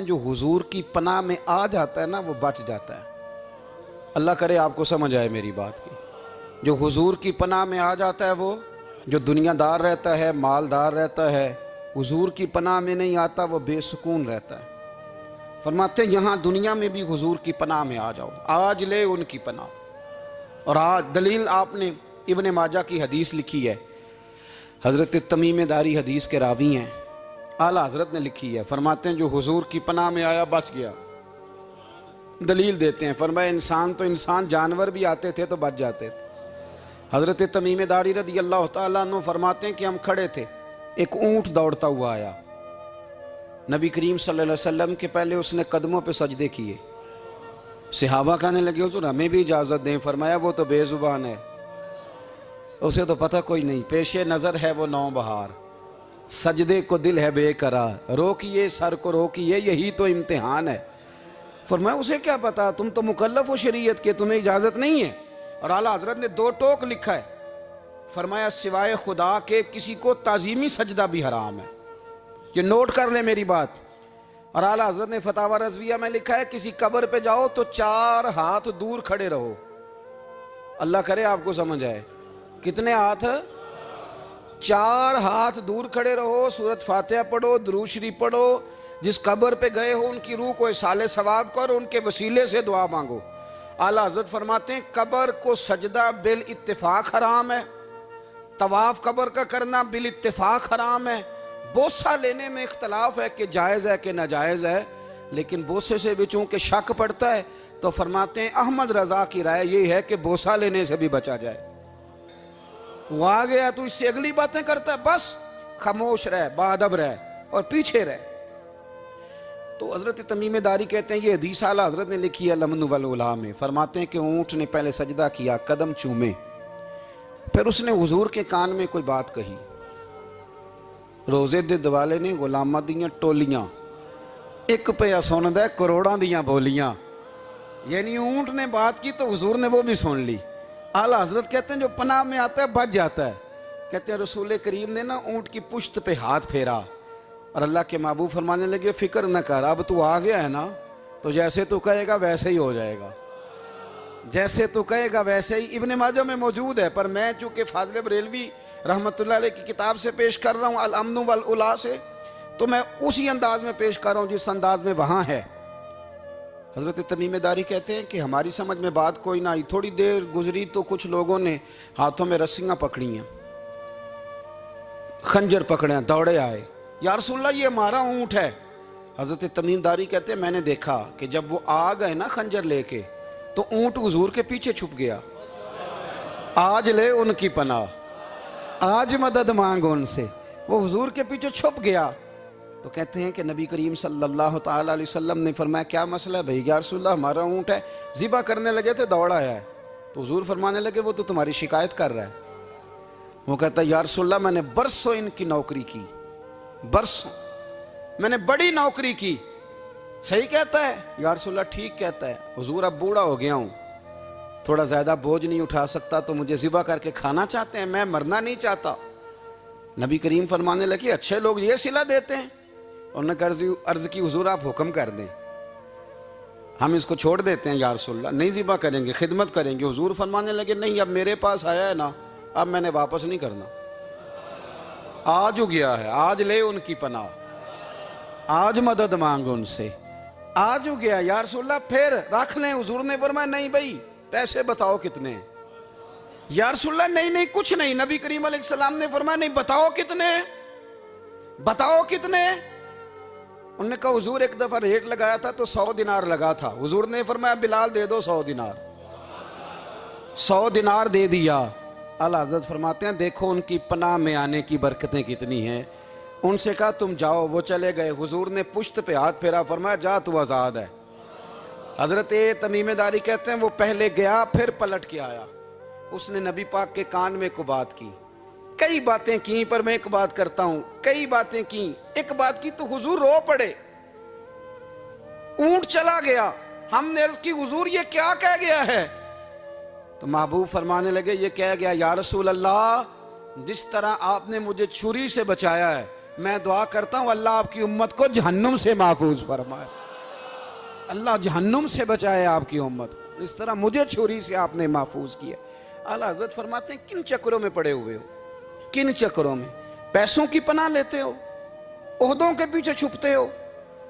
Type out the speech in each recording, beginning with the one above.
जो हुजूर की पनाह में आ जाता है ना वो बच जाता है। अल्लाह करे आपको समझ आए मेरी बात की। जो हुजूर की पनाह में आ जाता है वो जो दुनियादार रहता है, मालदार रहता है, हुजूर की पनाह में नहीं आता वो बेसुकून रहता है। फरमाते हैं यहाँ दुनिया में भी हुजूर की पनाह में आ जाओ, आज ले उनकी पनाह। और आज दलील आपने इब्ने माजा की हदीस लिखी है, हज़रत तमीम दारी हदीस के रावी हैं, आला हज़रत ने लिखी है। फरमाते हैं जो हुजूर की पनाह में आया बच गया। दलील देते हैं, फरमाया इंसान तो इंसान, जानवर भी आते थे तो बच जाते थे। हज़रत तमीम दारी रज़ी अल्लाह तआला अन्हु फरमाते हैं कि हम खड़े थे, एक ऊँट दौड़ता हुआ आया। नबी करीम सल्लल्लाहु अलैहि वसल्लम के पहले उसने कदमों पे सजदे किए। सहाबा कहने लगे हुजूर हमें भी इजाज़त दें। फरमाया वो तो बेजुबान है, उसे तो पता कोई नहीं, पेशे नज़र है वो नौबहार, सजदे को दिल है बेकरार, रोकिए सर को रोकिए यही तो इम्तिहान है। फरमाया उसे क्या पता, तुम तो मुकल्लफ हो शरीयत के, तुम्हें इजाज़त नहीं है। और आला हज़रत ने दो टोक लिखा है, फरमाया सिवाय खुदा के किसी को ताज़ीमी सजदा भी हराम है। ये नोट कर ले मेरी बात। और आला हज़रत ने फतावा रज़विया में लिखा है किसी कब्र पे जाओ तो 4 हाथ दूर खड़े रहो। अल्लाह करे आपको समझ आए। कितने हाथ? 4 हाथ दूर खड़े रहो, सूरत फातिहा पढ़ो, दुरूद शरीफ पढ़ो, जिस कब्र पे गए हो उनकी रूह को इसाले सवाब करो, उनके वसीले से दुआ मांगो। आला हज़रत फरमाते हैं कब्र को सजदा बिल इत्तिफाक हराम है, तवाफ कब्र का करना बिल इत्तिफाक हराम है, बोसा लेने में इख्तलाफ है कि जायज़ है कि नाजायज़ है, लेकिन बोसे से भी चूंकि शक पड़ता है तो फरमाते हैं अहमद रज़ा की राय ये है कि बोसा लेने से भी बचा जाए। वो आ गया तो इससे अगली बातें करता है, बस खामोश रह, बाअदब रह और पीछे रह। तो हज़रत तमीम दारी कहते हैं ये हदीस आला हज़रत ने लिखी है लमन वल उला में। फरमाते हैं कि ऊँट ने पहले सजदा किया, कदम चूमे, फिर उसने हुजूर के कान में कोई बात कही। रोजे दे दिवाले ने गुलामां दियां टोलियां, एक पे सुनदा करोड़ां दियां बोलियां। यानी ऊँट ने बात की तो हुजूर ने वो भी सुन ली। आला हज़रत कहते हैं जो पनाह में आता है बच जाता है। कहते हैं रसूल करीम ने ना ऊँट की पुश्त पे हाथ फेरा और अल्लाह के महबूब फरमाने लगे फिक्र न कर, अब तू आ गया है ना तो जैसे तू कहेगा वैसे ही हो जाएगा, जैसे तू कहेगा वैसे ही। इब्ने माजा में मौजूद है, पर मैं चूँकि फाज़िल बरेलवी रहमतुल्लाह अलैह की किताब से पेश कर रहा हूँ अल अम्न वल उला से, तो मैं उसी अंदाज में पेश कर रहा हूँ जिस अंदाज में वहाँ है। हज़रत तमीम दारी कहते हैं कि हमारी समझ में बात कोई ना आई। थोड़ी देर गुजरी तो कुछ लोगों ने हाथों में रस्सियाँ पकड़ी हैं, खंजर पकड़े हैं, दौड़े आए, या रसूलल्लाह ये हमारा ऊँट है। हज़रत तमीम दारी कहते हैं मैंने देखा कि जब वो आ गए ना खंजर लेके तो ऊँट हुजूर के पीछे छुप गया। आज ले उनकी पनाह, आज मदद मांग उनसे, वो हुजूर के पीछे छुप गया। तो कहते हैं कि नबी करीम सल्लल्लाहु ताला अलैहि वसल्लम ने फरमाया क्या मसला है भाई? या रसूलल्लाह हमारा ऊँट है, ज़िबा करने लगे थे दौड़ा आया है। तो हुजूर फरमाने लगे वो तो तुम्हारी शिकायत कर रहा है। वो कहता है या रसूलल्लाह मैंने बरसों इनकी नौकरी की, बरसों मैंने बड़ी नौकरी की। सही कहता है या रसूलल्लाह? ठीक कहता है। हुजूर अब बूढ़ा हो गया हूँ, थोड़ा ज़्यादा बोझ नहीं उठा सकता, तो मुझे ज़िबा करके खाना चाहते हैं, मैं मरना नहीं चाहता। नबी करीम फरमाने लगे अच्छे लोग ये सिला देते हैं। उन्होंने अर्ज़ की हुजूर आप हुक्म कर दें, हम इसको छोड़ देते हैं या रसूलल्लाह, नहीं ज़िबा करेंगे, खिदमत करेंगे। हुजूर फरमाने लगे नहीं अब मेरे पास आया है ना, अब मैंने वापस नहीं करना, आज हो गया है, आज ले उनकी पनाह, आज मदद मांग उनसे, आज हो गया या रसूलल्लाह फिर रख लें। हुजूर ने फरमाया नहीं भाई पैसे बताओ कितने? या रसूलल्लाह नहीं नहीं कुछ नहीं। नबी करीम अलैहिस्सलाम ने फरमाया नहीं बताओ कितने, बताओ कितने? उन्होंने कहा हुजूर एक दफा रेट लगाया था तो 100 दिनार लगा था। हुजूर ने फरमाया बिलाल दे दो 100 दिनार। 100 दिनार दे दिया। आला हज़रत फरमाते हैं देखो उनकी पनाह में आने की बरकतें कितनी हैं। उनसे कहा तुम जाओ, वो चले गए। हुजूर ने पुश्त पे हाथ फेरा, फरमाया जा तू आज़ाद है। हज़रत तमीम दारी कहते हैं वो पहले गया फिर पलट के आया, उसने नबी पाक के कान में को बात की, कई बातें की, पर मैं एक बात करता हूं, कई बातें की, एक बात की तो हुजूर रो पड़े। ऊंट चला गया, हमने अर्ज़ की हुजूर ये क्या कह गया है? तो महबूब फरमाने लगे ये कह गया या रसूल अल्लाह जिस तरह आपने मुझे छुरी से बचाया है मैं दुआ करता हूं अल्लाह आपकी उम्मत को जहन्नुम से महफूज फरमाए, अल्लाह जहन्नुम से बचाए आपकी उम्मत को। इस तरह मुझे छुरी से आपने महफूज किया। आला हज़रत फरमाते हैं किन चक्करों में पड़े हुए हो, किन चक्करों में? पैसों की पनाह लेते हो, ओहदों के पीछे छुपते हो,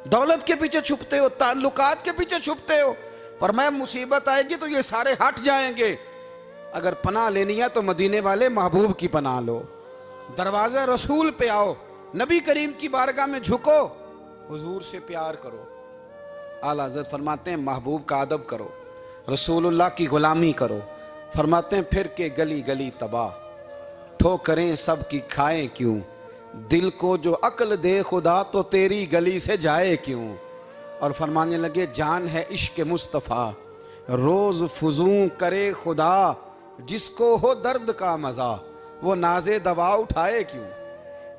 दौलत के पीछे छुपते हो, ताल्लुकात के पीछे छुपते हो। फरमाया मुसीबत आएगी तो ये सारे हट जाएंगे। अगर पनाह लेनी है तो मदीने वाले महबूब की पनाह लो, दरवाजा रसूल पे आओ, नबी करीम की बारगाह में झुको, हुजूर से प्यार करो। आला हज़रत फरमाते हैं महबूब का अदब करो, रसूलुल्लाह की गुलामी करो। फरमाते हैं फिर के गली गली तबाह, ठोकरें सब की खाएं क्यों, दिल को जो अक्ल दे खुदा तो तेरी गली से जाए क्यों। और फरमाने लगे जान है इश्क मुस्तफ़ा, रोज़ फुजूं करे खुदा, जिसको हो दर्द का मज़ा वो नाज़े दवा उठाए क्यों,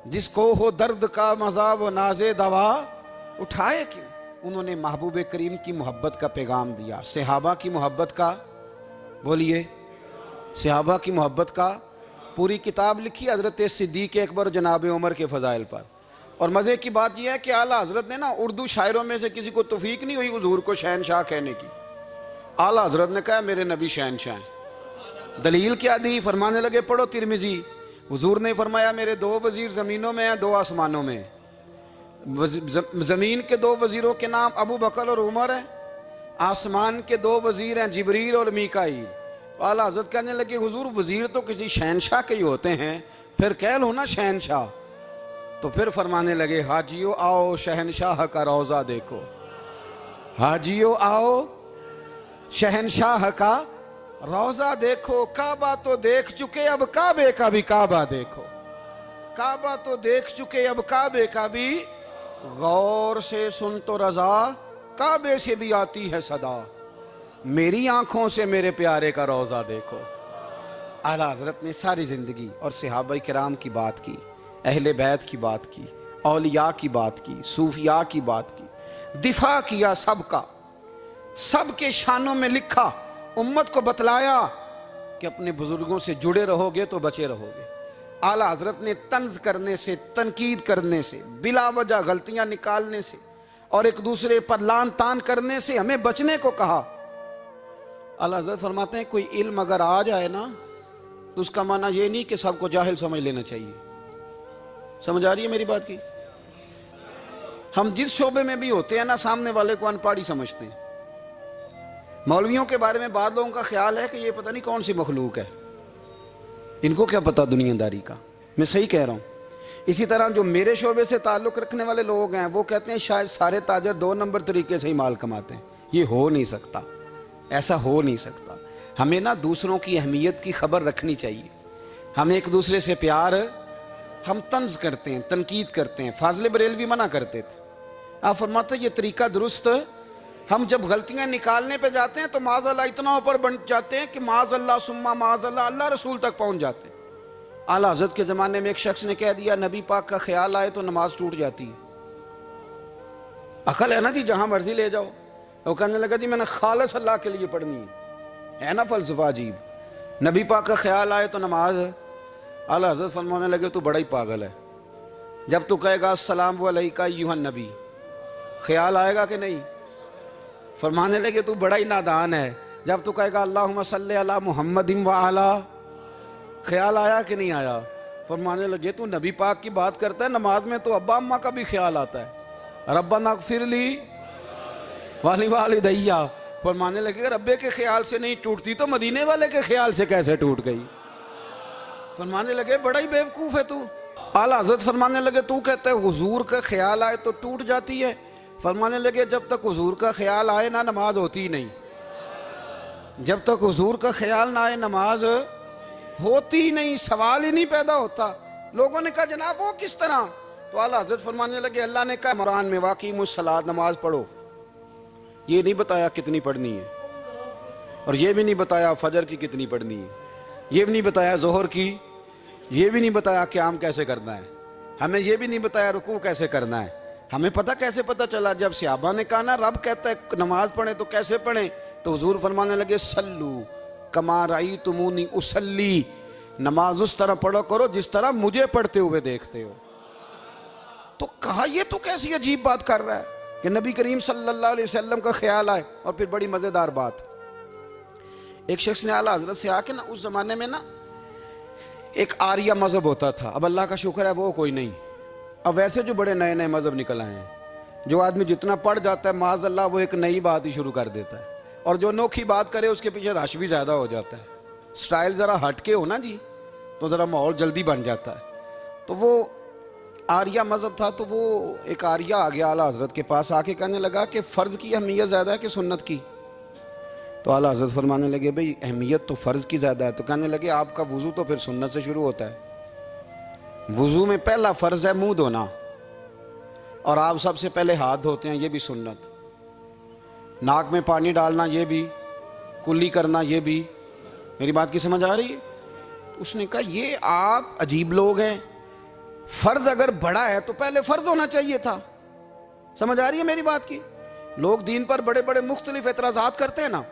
जिसको हो दर्द का मज़ा वो नाज़े दवा उठाए क्यों। उन्होंने महबूब करीम की मोहब्बत का पैगाम दिया, सहाबा की मोहब्बत का, बोलिए, सहाबा की मोहब्बत का। पूरी किताब लिखी हज़रत सिद्दीक़ अकबर जनाब उमर के फ़ज़ाइल पर। और मज़े की बात यह है कि आला हज़रत ने ना उर्दू शायरों में से किसी को तौफीक नहीं हुई हुजूर को शहनशाह कहने की। आला हज़रत ने कहा मेरे नबी शहनशाह हैं। दलील क्या दी? फरमाने लगे पढ़ो तिरमिज़ी, हुजूर ने फरमाया मेरे दो वज़ीर ज़मीनों में हैं, दो आसमानों में। ज़मीन के दो वज़ीरों के नाम अबू बकर और उमर हैं, आसमान के दो वज़ीर हैं जिब्रील और मीकाईल। तो आला हज़रत कहने लगे हुजूर वज़ीर तो किसी शहनशाह के ही होते हैं, फिर कह लो ना शहनशाह। तो फिर फरमाने लगे हाजियो आओ शहनशाह का रोज़ा देखो, हाजियो आओ शहनशाह का रोज़ा देखो। काबा तो देख चुके अब काबे का भी काबा देखो, काबा तो देख चुके अब काबे का भी, गौर से सुन तो रजा काबे से भी आती है सदा, मेरी आंखों से मेरे प्यारे का रोज़ा देखो। आला हज़रत ने सारी ज़िंदगी और सहाबा किराम की बात की, अहले बैत की बात की, औलिया की बात की, सूफिया की बात की, दिफा किया सबका, सबके शानों में लिखा, उम्मत को बतलाया कि अपने बुजुर्गों से जुड़े रहोगे तो बचे रहोगे। आला हज़रत ने तंज करने से, तनकीद करने से, बिला वजह गलतियां निकालने से और एक दूसरे पर लान तान करने से हमें बचने को कहा। आला हज़रत फरमाते हैं कोई इल्म अगर आ जाए ना तो उसका माना ये नहीं कि सबको जाहिल समझ लेना चाहिए। समझ आ रही है मेरी बात की? हम जिस शोबे में भी होते हैं ना, सामने वाले को अनपढ़ ही समझते हैं। मौलवियों के बारे में बाद लोगों का ख्याल है कि ये पता नहीं कौन सी मखलूक है, इनको क्या पता दुनियादारी का। मैं सही कह रहा हूँ। इसी तरह जो मेरे शोबे से ताल्लुक़ रखने वाले लोग हैं वो कहते हैं शायद सारे ताजर 2 नंबर तरीके से ही माल कमाते हैं। ये हो नहीं सकता, ऐसा हो नहीं सकता। हमें ना दूसरों की अहमियत की खबर रखनी चाहिए। हम एक दूसरे से प्यार, हम तंज करते हैं, तनकीद करते हैं। फाज़िल बरेलवी मना करते थे, आप फरमाते ये तरीका दुरुस्त। हम जब गलतियां निकालने पे जाते हैं तो माज़अल्लाह इतना ऊपर बन जाते हैं कि माज़अल्लाह सुम्मा माज़अल्लाह अल्लाह रसूल तक पहुंच जाते हैं। आला हज़रत के ज़माने में एक शख्स ने कह दिया नबी पाक का ख्याल आए तो नमाज टूट जाती है। अकल है ना जी, जहां मर्जी ले जाओ। वो कहने लगा जी मैंने खालिस अल्लाह के लिए पढ़नी है ना फ़लसफ़ा अजीब। नबी पाक का ख्याल आए तो नमाज। आला हज़रत फरमाने लगे तू बड़ा ही पागल है। जब तू कहेगा अस्सलामु अलैका अय्युहन नबी, ख्याल आएगा कि नहीं? फरमाने लगे तू बड़ा ही नादान है। जब तू कहेगा अल्लाहुम्मा सल्ली अला मुहम्मदिन व अला, ख्याल आया कि नहीं आया? फरमाने लगे तू नबी पाक की बात करता है, नमाज में तो अब्बा अम्मा का भी ख्याल आता है। रब्बना ग़फ़िरली वाली वालिदैया। फरमाने लगे रब्बे के ख्याल से नहीं टूटती तो मदीने वाले के ख्याल से कैसे टूट गई? फरमाने लगे बड़ा ही बेवकूफ़ है तू। आला हज़रत फरमाने लगे तू कहता है हुजूर का ख्याल आए तो टूट जाती है। फरमाने लगे जब तक हुजूर का ख्याल आए ना नमाज होती नहीं। जब तक हुजूर का ख्याल ना आए नमाज होती नहीं, सवाल ही नहीं पैदा होता। लोगों ने कहा जनाब वो किस तरह? तो आला हज़रत फरमाने लगे अल्लाह ने कहा कुरान में वाक़िमुस्सलात, नमाज पढ़ो। ये नहीं बताया कितनी पढ़नी है, और ये भी नहीं बताया फजर की कितनी पढ़नी है, ये भी नहीं बताया जोहर की, ये भी नहीं बताया क़याम कैसे करना है, हमें ये भी नहीं बताया रुकू कैसे करना है। हमें पता कैसे पता चला? जब सहाबा ने कहा ना रब कहता है नमाज पढ़े तो कैसे पढ़े, तो हुजूर फरमाने लगे सल्लू कमा रअयतुमूनी उसल्ली, नमाज उस तरह पढ़ो करो जिस तरह मुझे पढ़ते हुए देखते हो। तो कहा ये तो कैसी अजीब बात कर रहा है कि नबी करीम सल्लल्लाहु अलैहि वसल्लम का ख्याल आए। और फिर बड़ी मज़ेदार बात, एक शख्स ने आला हज़रत से आके ना, उस ज़माने में ना एक आर्या मज़हब होता था, अब अल्लाह का शुक्र है वो कोई नहीं। अब वैसे जो बड़े नए नए मज़हब निकल आए हैं, जो आदमी जितना पढ़ जाता है माज़अल्लाह वो एक नई बात ही शुरू कर देता है, और जो अनोखी बात करे उसके पीछे रश भी ज़्यादा हो जाता है। स्टाइल ज़रा हटके हो ना जी तो ज़रा माहौल जल्दी बन जाता है। तो वो आर्या मज़हब था, तो वो एक आर्या आ गया आला हज़रत के पास, आके कहने लगा कि फ़र्ज़ की अहमियत ज़्यादा है कि सुन्नत की। तो आला हज़रत फरमाने लगे भाई अहमियत तो फ़र्ज़ की ज़्यादा है। तो कहने लगे आपका वज़ू तो फिर सुन्नत से शुरू होता है। वज़ू में पहला फ़र्ज़ है मुँह धोना, और आप सबसे पहले हाथ धोते हैं, ये भी सुन्नत। नाक में पानी डालना ये भी, कुल्ली करना ये भी। मेरी बात की समझ आ रही है? उसने कहा ये आप अजीब लोग हैं, फ़र्ज़ अगर बड़ा है तो पहले फ़र्ज़ होना चाहिए था। समझ आ रही है मेरी बात की? लोग दीन पर बड़े बड़े मुख्तलिफ एतराज़ात करते हैं ना,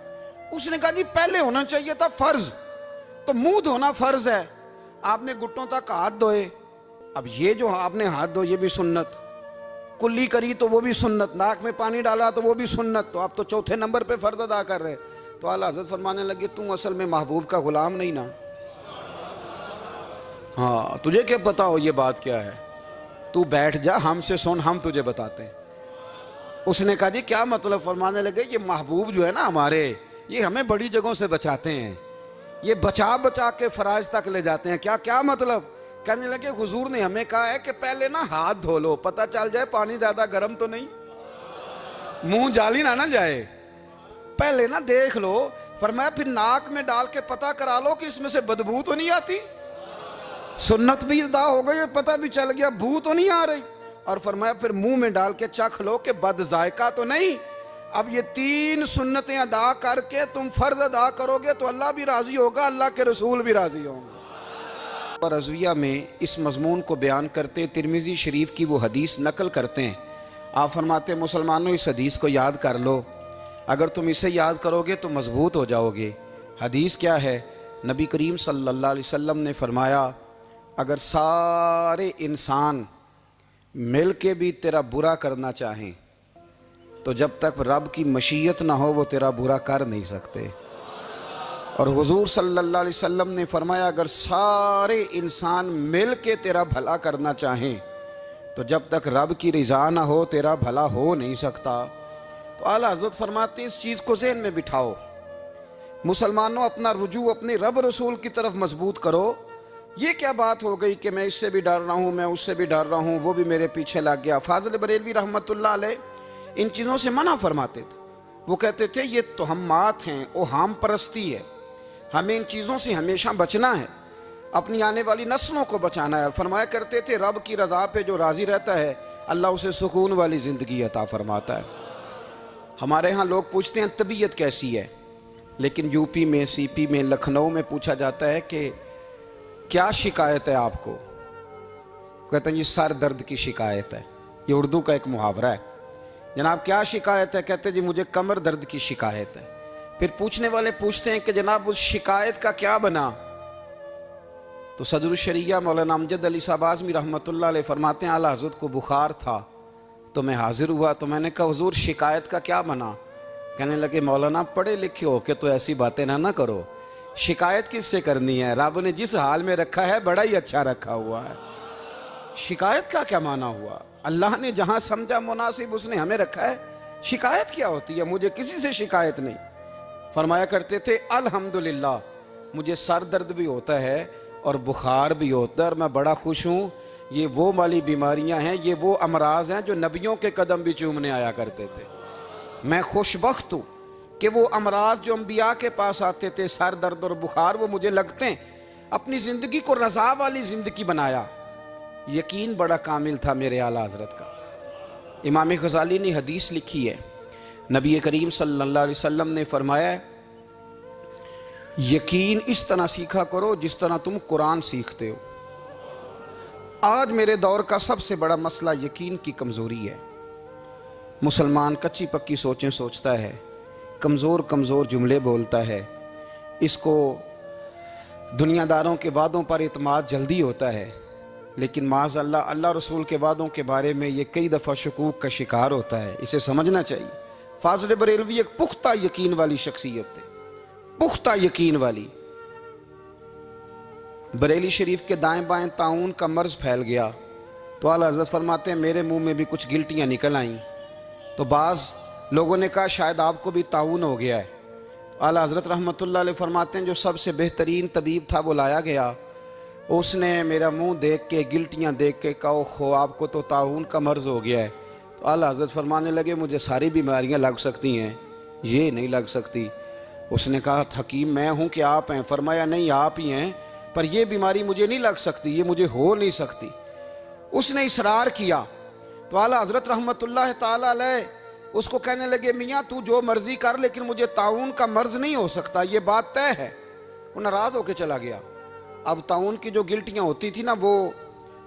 उसने कहा जी पहले होना चाहिए था फ़र्ज़। तो मुंह धोना फ़र्ज़ है, आपने घुटनों तक हाथ धोए, अब ये जो आपने हाथ धो ये भी सुन्नत, कुल्ली करी तो वो भी सुन्नत, नाक में पानी डाला तो वो भी सुन्नत, तो आप तो चौथे नंबर पे फ़र्ज़ अदा कर रहे। तो आला हज़रत फरमाने लगे तुम असल में महबूब का ग़ुलाम नहीं ना। हाँ तुझे क्या पता हो ये बात क्या है, तू बैठ जा हमसे सुन, हम तुझे बताते हैं। उसने कहा जी क्या मतलब? फरमाने लगे ये महबूब जो है ना हमारे, ये हमें बड़ी जगहों से बचाते हैं, ये बचा बचा के फ़राइज़ तक ले जाते हैं। क्या क्या मतलब? कहने लगे हुजूर ने हमें कहा है कि पहले ना हाथ धो लो, पता चल जाए पानी ज़्यादा गर्म तो नहीं, मुंह जाली ना जाए, पहले ना देख लो। फरमाया फिर नाक में डाल के पता करा लो कि इसमें से बदबू तो नहीं आती, सुन्नत भी अदा हो गई, पता भी चल गया बू तो नहीं आ रही। और फरमाया फिर मुंह में डाल के चख लो कि बद जायका तो नहीं। अब ये 3 सुन्नतें अदा करके तुम फ़र्ज़ अदा करोगे तो अल्लाह भी राज़ी होगा, अल्लाह के रसूल भी राज़ी होंगे। और रज़विया में इस मज़मून को बयान करते तिरमिज़ी शरीफ की वो हदीस नकल करते हैं। आप फरमाते मुसलमानों इस हदीस को याद कर लो, अगर तुम इसे याद करोगे तो मजबूत हो जाओगे। हदीस क्या है? नबी करीम सल्लल्लाहु अलैहि वसल्लम ने फरमाया अगर सारे इंसान मिल के भी तेरा बुरा करना चाहें तो जब तक रब की मशीयत ना हो वो तेरा बुरा कर नहीं सकते। और हुजूर सल्लल्लाहु अलैहि वसल्लम ने फरमाया अगर सारे इंसान मिल के तेरा भला करना चाहें तो जब तक रब की रज़ा ना हो तेरा भला हो नहीं सकता। तो आला हज़रत फरमाते इस चीज़ को ज़हन में बिठाओ, मुसलमानों अपना रुजू अपने रब रसूल की तरफ मजबूत करो। ये क्या बात हो गई कि मैं इससे भी डर रहा हूँ, मैं उससे भी डर रहा हूँ, वो भी मेरे पीछे लग गया। फाज़िल बरेलवी रहमतुल्लाह अलैह इन चीज़ों से मना फरमाते थे। वो कहते थे ये तो हम मात हैं, वो हम परस्ती है, हमें इन चीज़ों से हमेशा बचना है, अपनी आने वाली नस्लों को बचाना है। और फरमाया करते थे रब की रज़ा पे जो राज़ी रहता है अल्लाह उसे सुकून वाली ज़िंदगी अता फरमाता है। हमारे यहाँ लोग पूछते हैं तबीयत कैसी है, लेकिन यूपी में, सीपी में, लखनऊ में पूछा जाता है कि क्या शिकायत है आपको? कहते हैं जी सर दर्द की शिकायत है। ये उर्दू का एक मुहावरा है। जनाब क्या शिकायत है? कहते हैं जी मुझे कमर दर्द की शिकायत है। फिर पूछने वाले पूछते हैं कि जनाब उस शिकायत का क्या बना? तो सदरुल शरिया मौलाना अमजद अली साहब आज़मी रहमतुल्लाह अलैह फरमाते हैं आला हज़रत को बुखार था तो मैं हाजिर हुआ, तो मैंने कहा हुजूर शिकायत का क्या बना? कहने लगे मौलाना पढ़े लिखे हो के तो ऐसी बातें ना करो, शिकायत किससे करनी है? रब ने जिस हाल में रखा है बड़ा ही अच्छा रखा हुआ है। शिकायत का क्या माना हुआ? अल्लाह ने जहां समझा मुनासिब उसने हमें रखा है, शिकायत क्या होती है? मुझे किसी से शिकायत नहीं। फरमाया करते थे अल्हम्दुलिल्लाह मुझे सर दर्द भी होता है और बुखार भी होता है और मैं बड़ा खुश हूँ। ये वो वाली बीमारियां हैं, ये वो अमराज हैं जो नबियों के कदम भी चूमने आया करते थे। मैं खुशबख्त हूँ कि वो अमराज जो अम्बिया के पास आते थे, सर दर्द और बुखार, वो मुझे लगते हैं। अपनी ज़िंदगी को रज़ा वाली ज़िंदगी बनाया। यकीन बड़ा कामिल था मेरे आला हज़रत का। इमाम गज़ाली ने हदीस लिखी है, नबी करीम सल्लल्लाहु अलैहि वसल्लम ने फरमाया यकीन इस तरह सीखा करो जिस तरह तुम कुरान सीखते हो। आज मेरे दौर का सबसे बड़ा मसला यकीन की कमज़ोरी है। मुसलमान कच्ची पक्की सोचें सोचता है, कमज़ोर कमज़ोर जुमले बोलता है, इसको दुनियादारों के वादों पर इत्माद जल्दी होता है। लेकिन माज़अल्लाह अल्लाह रसूल के वादों के बारे में ये कई दफ़ा शकूक का शिकार होता है। इसे समझना चाहिए। फाज़िल बरेलवी एक पुख्ता यकीन वाली शख्सियत थे, पुख्ता यकीन वाली। बरेली शरीफ के दाएं बाएं ताउन का मर्ज फैल गया तो आला हज़रत फरमाते हैं मेरे मुंह में भी कुछ गिल्टियाँ निकल आईं। तो बाज़ लोगों ने कहा शायद आपको भी ताउन हो गया है। आला हज़रत रहमतुल्लाह अलैह फरमाते हैं जो सबसे बेहतरीन तबीब था वो लाया गया। उसने मेरा मुंह देख के, गिल्टियाँ देख के कहा खो आपको तो ताउन का मर्ज हो गया है। तो आला हज़रत फरमाने लगे मुझे सारी बीमारियाँ लग सकती हैं, ये नहीं लग सकती। उसने कहा हकीम मैं हूँ कि आप हैं? फरमाया नहीं आप ही हैं, पर यह बीमारी मुझे नहीं लग सकती, ये मुझे हो नहीं सकती। उसने इसरार किया तो आला हज़रत रहमतुल्लाह ताला अलैह उसको कहने लगे मियाँ तू जो मर्जी कर लेकिन मुझे ताउन का मर्ज नहीं हो सकता, ये बात तय है। वो नाराज़ होकर चला गया। अब ताउन की जो गिल्टियाँ होती थी ना वो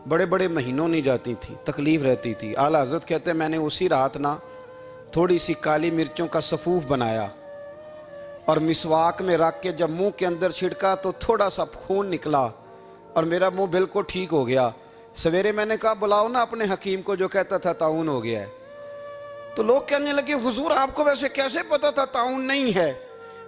बड़े बड़े महीनों नहीं जाती थी, तकलीफ़ रहती थी। आला हज़रत कहते मैंने उसी रात ना थोड़ी सी काली मिर्चों का सफ़ूफ बनाया और मिसवाक में रख के जब मुंह के अंदर छिड़का तो थोड़ा सा खून निकला और मेरा मुंह बिल्कुल ठीक हो गया। सवेरे मैंने कहा बुलाओ ना अपने हकीम को जो कहता था ताउन हो गया है। तो लोग कहने लगे हुजूर आपको वैसे कैसे पता था ताउन नहीं है?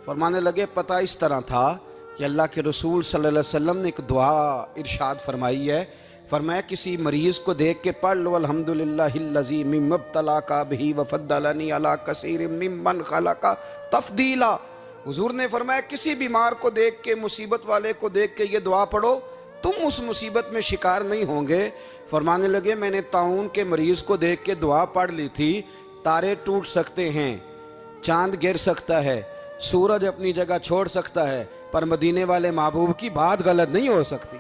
फरमाने लगे पता इस तरह था कि अल्लाह के रसूल सल्लल्लाहु अलैहि वसल्लम ने एक दुआ इरशाद फरमाई है। फरमाया किसी मरीज़ को देख के पढ़ लो अल्हम्दुलिल्लाहिल्लज़ी मिम्मब्तला का बिही वफ़द्दलनी अला कसीरिम मिम्मन खलका तफ़दीला। हुजूर ने फरमाया किसी बीमार को देख के, मुसीबत वाले को देख के ये दुआ पढ़ो, तुम उस मुसीबत में शिकार नहीं होंगे। फरमाने लगे मैंने ताउन के मरीज़ को देख के दुआ पढ़ ली थी। तारे टूट सकते हैं, चांद गिर सकता है, सूरज अपनी जगह छोड़ सकता है, पर मदीने वाले महबूब की बात गलत नहीं हो सकती।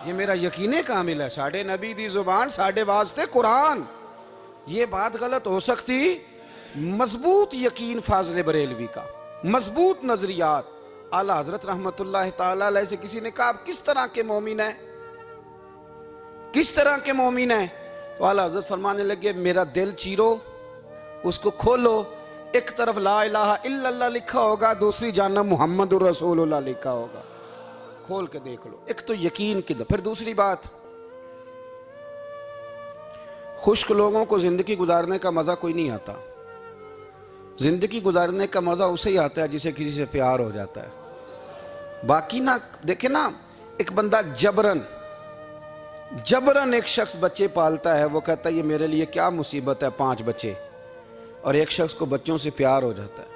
ये मेरा यकीन कामिल है। साढ़े नबी दी जुबान साढ़े वास्ते कुरान, ये बात गलत हो सकती? मजबूत यकीन फाज़िल बरेलवी का, मजबूत नजरियात। आला हज़रत रहमतुल्लाह ताला अलैह से किसी ने कहा आप किस तरह के मोमिन हैं, किस तरह के मोमिन हैं? तो आला हज़रत फरमाने लगे मेरा दिल चीरो, उसको खोलो, एक तरफ ला इलाहा इल्लल्लाह लिखा होगा, दूसरी जानब मुहम्मदुर रसूलुल्लाह लिखा होगा। खोल के देख लो। एक तो यकीन की। फिर दूसरी बात, खुश्क लोगों को जिंदगी गुजारने का मजा कोई नहीं आता। जिंदगी गुजारने का मजा उसे ही आता है जिसे किसी से प्यार हो जाता है। बाकी ना देखे ना, एक बंदा जबरन एक शख्स बच्चे पालता है, वो कहता है ये मेरे लिए क्या मुसीबत है 5 बच्चे, और एक शख्स को बच्चों से प्यार हो जाता है।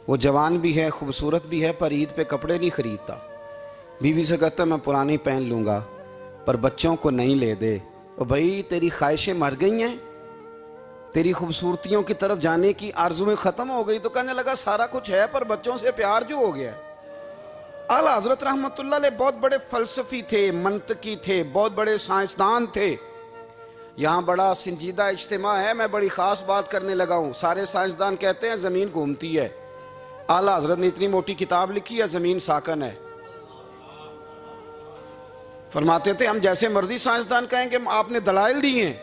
वो जवान भी है, खूबसूरत भी है, पर ईद पे कपड़े नहीं खरीदता। बीवी से कहता मैं पुरानी पहन लूँगा पर बच्चों को नहीं ले दे। और भाई तेरी ख्वाहिशें मर गई हैं, तेरी खूबसूरतियों की तरफ जाने की आरज़ुएं ख़त्म हो गई। तो कहने लगा सारा कुछ है पर बच्चों से प्यार जो हो गया। आला हज़रत रहमतुल्लाह अलैह बहुत बड़े फ़लसफ़ी थे, मंतकी थे, बहुत बड़े साइंसदान थे। यहाँ बड़ा संजीदा इज्तिमा है, मैं बड़ी ख़ास बात करने लगा हूँ। सारे साइंसदान कहते हैं ज़मीन घूमती है। आला हज़रत ने इतनी मोटी किताब लिखी है ज़मीन साकन है। फरमाते थे हम जैसे मर्जी साइंसदान कहेंगे आपने दलाइल दिए हैं।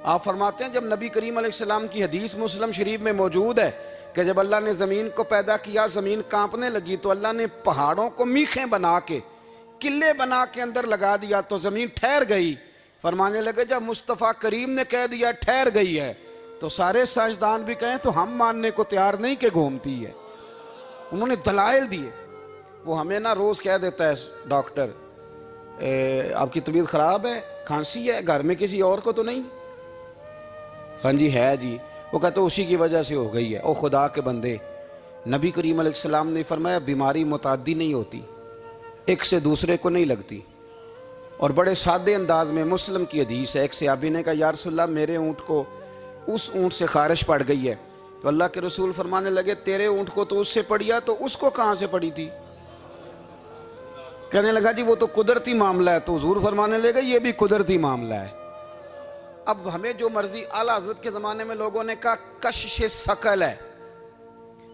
आप फरमाते हैं जब नबी करीम अलैहिस्सलाम की हदीस मुस्लिम शरीफ में मौजूद है कि जब अल्लाह ने ज़मीन को पैदा किया ज़मीन कांपने लगी तो अल्लाह ने पहाड़ों को मीखें बना के, किले बना के अंदर लगा दिया तो ज़मीन ठहर गई। फरमाने लगे जब मुस्तफ़ा करीम ने कह दिया ठहर गई है तो सारे साइंसदान भी कहें तो हम मानने को तैयार नहीं कि घूमती है। उन्होंने दलाइल दिए। वो हमें ना रोज़ कह देता है डॉक्टर आपकी तबीयत ख़राब है, खांसी है, घर में किसी और को तो नहीं? हाँ जी है जी। वो कहते उसी की वजह से हो गई है। ओ खुदा के बंदे, नबी करीम अलैहिस्सलाम ने फरमाया बीमारी मुताद्दी नहीं होती, एक से दूसरे को नहीं लगती। और बड़े सादे अंदाज में मुस्लिम की हदीस है, एक सहाबी ने कहा या रसूलल्लाह मेरे ऊँट को उस ऊँट से खारिश पड़ गई है। तो अल्लाह के रसूल फरमाने लगे तेरे ऊँट को तो उससे पड़ी तो उसको कहाँ से पड़ी थी? कहने लगा जी वो तो कुदरती मामला है। तो हुजूर फरमाने लगे ये भी कुदरती मामला है। अब हमें जो मर्जी, आला हज़रत के ज़माने में लोगों ने कहा कशिश सकल है,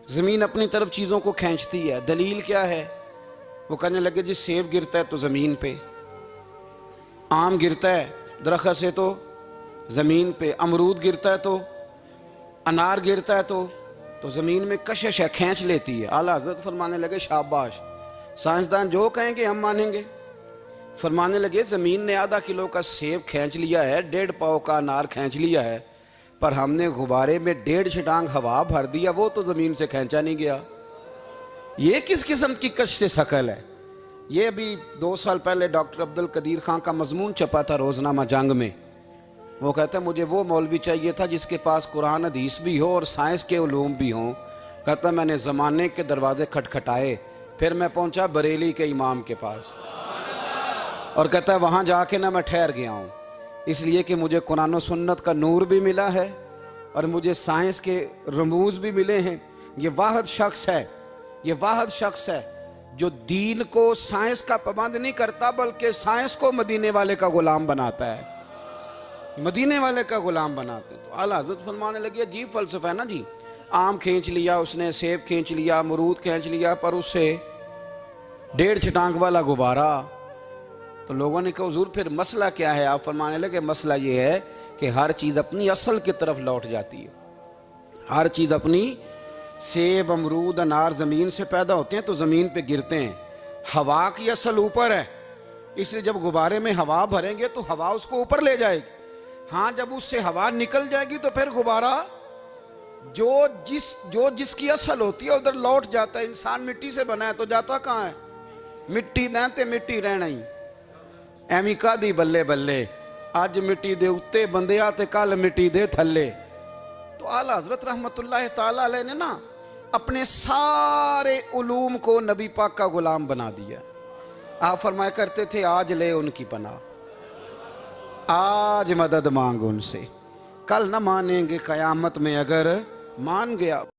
ज़मीन अपनी तरफ चीज़ों को खींचती है। दलील क्या है? वो कहने लगे जी सेब गिरता है तो ज़मीन पे, आम गिरता है दरख्त से तो ज़मीन पे, अमरूद गिरता है तो, अनार गिरता है तो ज़मीन में कशिश है, खींच लेती है। आला हज़रत फरमाने लगे शाबाश, साइंसदान जो कहेंगे हम मानेंगे। फरमाने लगे ज़मीन ने आधा किलो का सेब खींच लिया है, 1.5 पाव का अनार खींच लिया है, पर हमने गुब्बारे में 1.5 छटांग हवा भर दिया, वो तो ज़मीन से खींचा नहीं गया। ये किस किस्म की कश्श शकल है? ये अभी 2 साल पहले डॉक्टर अब्दुल कदीर खान का मजमून छपा था रोज़नामा जंग में। वो कहता है मुझे वो मौलवी चाहिए था जिसके पास कुरान हदीस भी हो और साइंस के उलूम भी हों। कहता मैंने ज़माने के दरवाजे खटखटाए, फिर मैं पहुंचा बरेली के इमाम के पास, और कहता है वहाँ जाके ना मैं ठहर गया हूँ, इसलिए कि मुझे कुरान और सुन्नत का नूर भी मिला है और मुझे साइंस के रमूज भी मिले हैं। ये वाहिद शख्स है, ये वाहिद शख्स है जो दीन को साइंस का पाबंद नहीं करता, बल्कि साइंस को मदीने वाले का गुलाम बनाता है, मदीने वाले का गुलाम बनाते। तो आला हज़रत फरमाने लगे अजीब फ़लसफ़ा है ना जी। आम खींच लिया उसने, सेब खींच लिया, अमरूद खींच लिया, पर उससे 1.5 छटांग वाला गुब्बारा। तो लोगों ने कहा हुज़ूर फिर मसला क्या है? आप फरमाने लगे मसला ये है कि हर चीज़ अपनी असल की तरफ लौट जाती है। हर चीज़ अपनी, सेब अमरूद अनार ज़मीन से पैदा होते हैं तो ज़मीन पे गिरते हैं। हवा की असल ऊपर है, इसलिए जब गुब्बारे में हवा भरेंगे तो हवा उसको ऊपर ले जाएगी। हाँ, जब उससे हवा निकल जाएगी तो फिर गुब्बारा जो जिसकी असल होती है उधर लौट जाता है। इंसान मिट्टी से बना है तो जाता कहाँ है? मिट्टी देते मिट्टी रहना ही एवं कादी बल्ले बल्ले, अज मिट्टी दे उत्ते बंदिया ते कल मिट्टी दे थल्ले। तो आला हजरत रहमतुल्लाह ताला अलैह ने ना अपने सारे उलूम को नबी पाक का गुलाम बना दिया। आप फरमाया करते थे आज ले उनकी पनाह, आज मदद मांग उनसे, कल न मानेंगे कयामत में अगर मान गया।